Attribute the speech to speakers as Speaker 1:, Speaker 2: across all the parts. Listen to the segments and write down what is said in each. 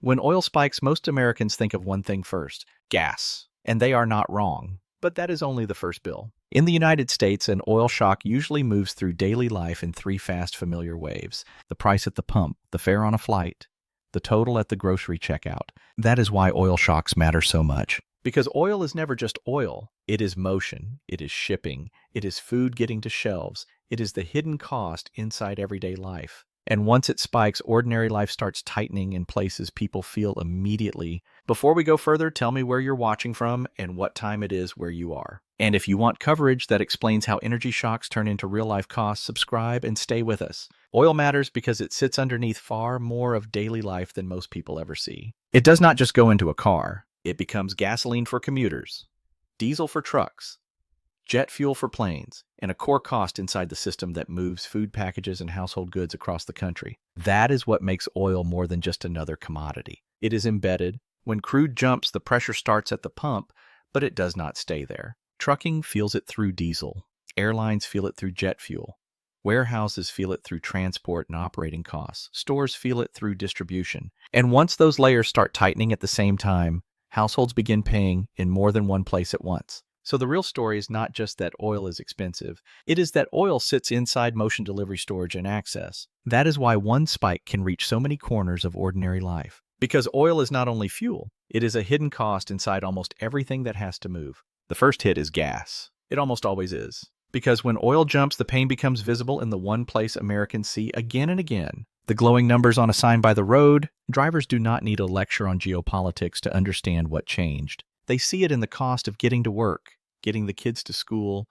Speaker 1: When oil spikes, most Americans think of one thing first: gas. And they are not wrong. But that is only the first bill. In the United States, an oil shock usually moves through daily life in three fast, familiar waves: the price at the pump, the fare on a flight, the total at the grocery checkout. That is why oil shocks matter so much. Because oil is never just oil. It is motion, it is shipping, it is food getting to shelves, it is the hidden cost inside everyday life. And once it spikes, ordinary life starts tightening in places people feel immediately. Before we go further, tell me where you're watching from and what time it is where you are. And if you want coverage that explains how energy shocks turn into real-life costs, subscribe and stay with us. Oil matters because it sits underneath far more of daily life than most people ever see. It does not just go into a car. It becomes gasoline for commuters, diesel for trucks, jet fuel for planes, and a core cost inside the system that moves food packages and household goods across the country. That is what makes oil more than just another commodity. It is embedded. When crude jumps, the pressure starts at the pump, but it does not stay there. Trucking feels it through diesel. Airlines feel it through jet fuel. Warehouses feel it through transport and operating costs. Stores feel it through distribution. And once those layers start tightening at the same time, households begin paying in more than one place at once. So the real story is not just that oil is expensive. It is that oil sits inside motion delivery, storage, and access. That is why one spike can reach so many corners of ordinary life. Because oil is not only fuel, it is a hidden cost inside almost everything that has to move. The first hit is gas. It almost always is. Because when oil jumps, the pain becomes visible in the one place Americans see again and again: the glowing numbers on a sign by the road. Drivers do not need a lecture on geopolitics to understand what changed. They see it in the cost of getting to work, getting the kids to school,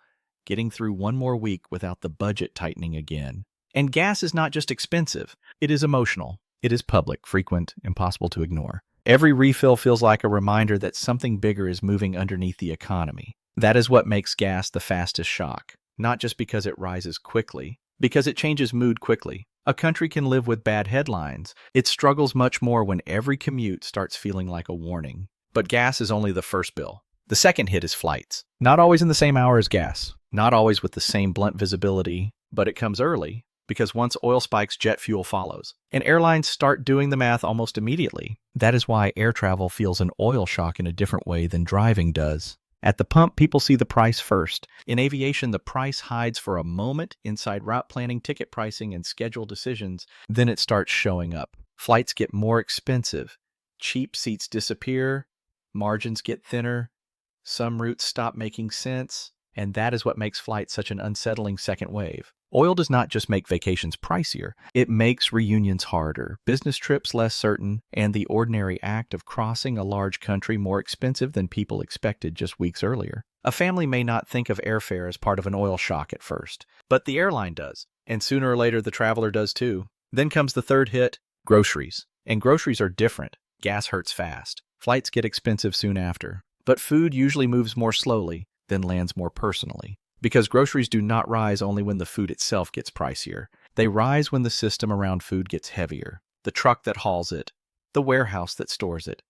Speaker 1: getting through one more week without the budget tightening again. And gas is not just expensive. It is emotional. It is public, frequent, impossible to ignore. Every refill feels like a reminder that something bigger is moving underneath the economy. That is what makes gas the fastest shock. Not just because it rises quickly, because it changes mood quickly. A country can live with bad headlines. It struggles much more when every commute starts feeling like a warning. But gas is only the first bill. The second hit is flights. Not always in the same hour as gas. Not always with the same blunt visibility, but it comes early, because once oil spikes, jet fuel follows. And airlines start doing the math almost immediately. That is why air travel feels an oil shock in a different way than driving does. At the pump, people see the price first. In aviation, the price hides for a moment inside route planning, ticket pricing, and schedule decisions. Then it starts showing up. Flights get more expensive. Cheap seats disappear. Margins get thinner. Some routes stop making sense. And that is what makes flight such an unsettling second wave. Oil does not just make vacations pricier, it makes reunions harder, business trips less certain, and the ordinary act of crossing a large country more expensive than people expected just weeks earlier. A family may not think of airfare as part of an oil shock at first, but the airline does, and sooner or later the traveler does too. Then comes the third hit: groceries. And groceries are different. Gas hurts fast. Flights get expensive soon after. But food usually moves more slowly, then lands more personally. Because groceries do not rise only when the food itself gets pricier. They rise when the system around food gets heavier. The truck that hauls it, the warehouse that stores it,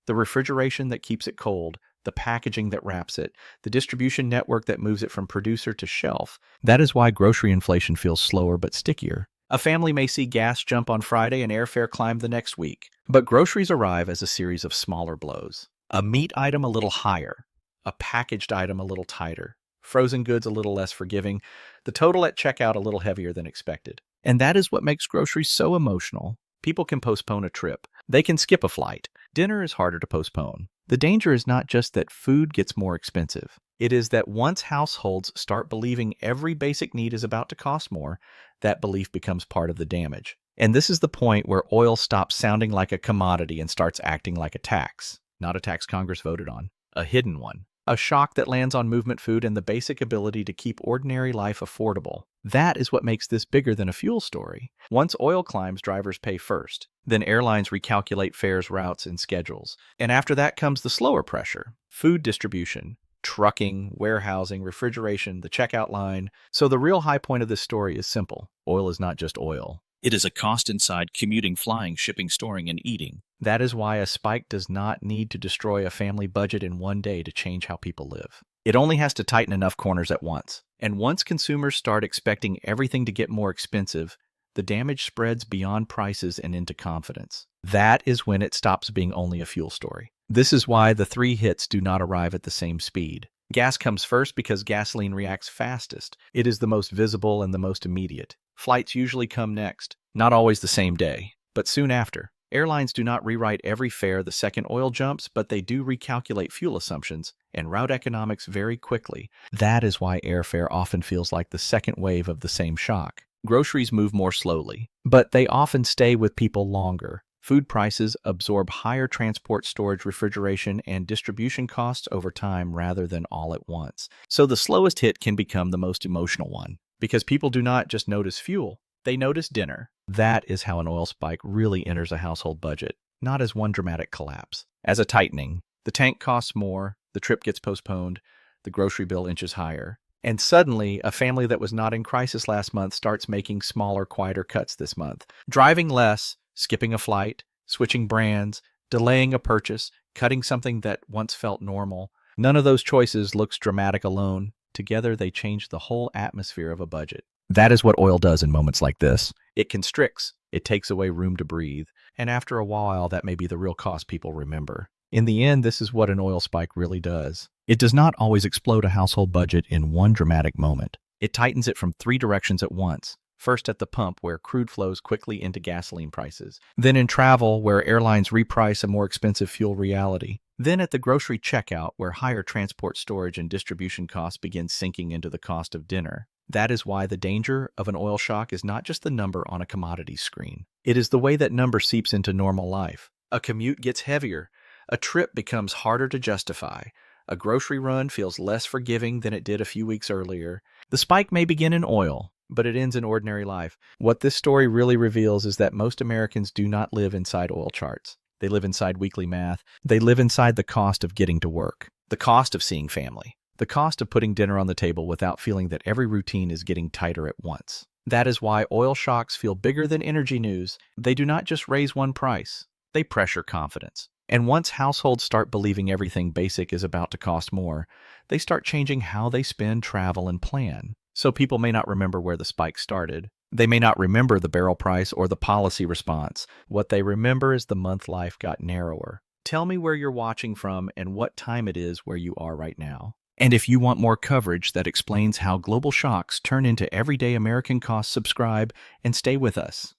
Speaker 1: the refrigeration that keeps it cold, the packaging that wraps it, the distribution network that moves it from producer to shelf. That is why grocery inflation feels slower but stickier. A family may see gas jump on Friday and airfare climb the next week. But groceries arrive as a series of smaller blows. A meat item a little higher, a packaged item a little tighter, frozen goods a little less forgiving, the total at checkout a little heavier than expected. And that is what makes groceries so emotional. People can postpone a trip. They can skip a flight. Dinner is harder to postpone. The danger is not just that food gets more expensive. It is that once households start believing every basic need is about to cost more, that belief becomes part of the damage. And this is the point where oil stops sounding like a commodity and starts acting like a tax. Not a tax Congress voted on. A hidden one. A shock that lands on movement food and the basic ability to keep ordinary life affordable. That is what makes this bigger than a fuel story. Once oil climbs, drivers pay first. Then airlines recalculate fares, routes, and schedules. And after that comes the slower pressure. Food distribution, trucking, warehousing, refrigeration, the checkout line. So the real high point of this story is simple. Oil is not just oil.
Speaker 2: It is a cost inside commuting, flying, shipping, storing, and eating.
Speaker 1: That is why a spike does not need to destroy a family budget in one day to change how people live. It only has to tighten enough corners at once. And once consumers start expecting everything to get more expensive, the damage spreads beyond prices and into confidence. That is when it stops being only a fuel story. This is why the three hits do not arrive at the same speed. Gas comes first because gasoline reacts fastest. It is the most visible and the most immediate. Flights usually come next, not always the same day, but soon after. Airlines do not rewrite every fare the second oil jumps, but they do recalculate fuel assumptions and route economics very quickly. That is why airfare often feels like the second wave of the same shock. Groceries move more slowly, but they often stay with people longer. Food prices absorb higher transport, storage, refrigeration, and distribution costs over time rather than all at once. So the slowest hit can become the most emotional one, because people do not just notice fuel, they notice dinner. That is how an oil spike really enters a household budget, not as one dramatic collapse. As a tightening, the tank costs more, the trip gets postponed, the grocery bill inches higher. And suddenly, a family that was not in crisis last month starts making smaller, quieter cuts this month. Driving less, skipping a flight, switching brands, delaying a purchase, cutting something that once felt normal. None of those choices looks dramatic alone. Together, they change the whole atmosphere of a budget. That is what oil does in moments like this. It constricts, it takes away room to breathe, and after a while, that may be the real cost people remember. In the end, this is what an oil spike really does. It does not always explode a household budget in one dramatic moment. It tightens it from three directions at once. First at the pump, where crude flows quickly into gasoline prices. Then in travel, where airlines reprice a more expensive fuel reality. Then at the grocery checkout, where higher transport, storage, and distribution costs begin sinking into the cost of dinner. That is why the danger of an oil shock is not just the number on a commodity screen. It is the way that number seeps into normal life. A commute gets heavier. A trip becomes harder to justify. A grocery run feels less forgiving than it did a few weeks earlier. The spike may begin in oil, but it ends in ordinary life. What this story really reveals is that most Americans do not live inside oil charts. They live inside weekly math. They live inside the cost of getting to work, the cost of seeing family, the cost of putting dinner on the table without feeling that every routine is getting tighter at once. That is why oil shocks feel bigger than energy news. They do not just raise one price. They pressure confidence. And once households start believing everything basic is about to cost more, they start changing how they spend, travel, and plan. So people may not remember where the spike started. They may not remember the barrel price or the policy response. What they remember is the month life got narrower. Tell me where you're watching from and what time it is where you are right now. And if you want more coverage that explains how global shocks turn into everyday American costs, subscribe and stay with us.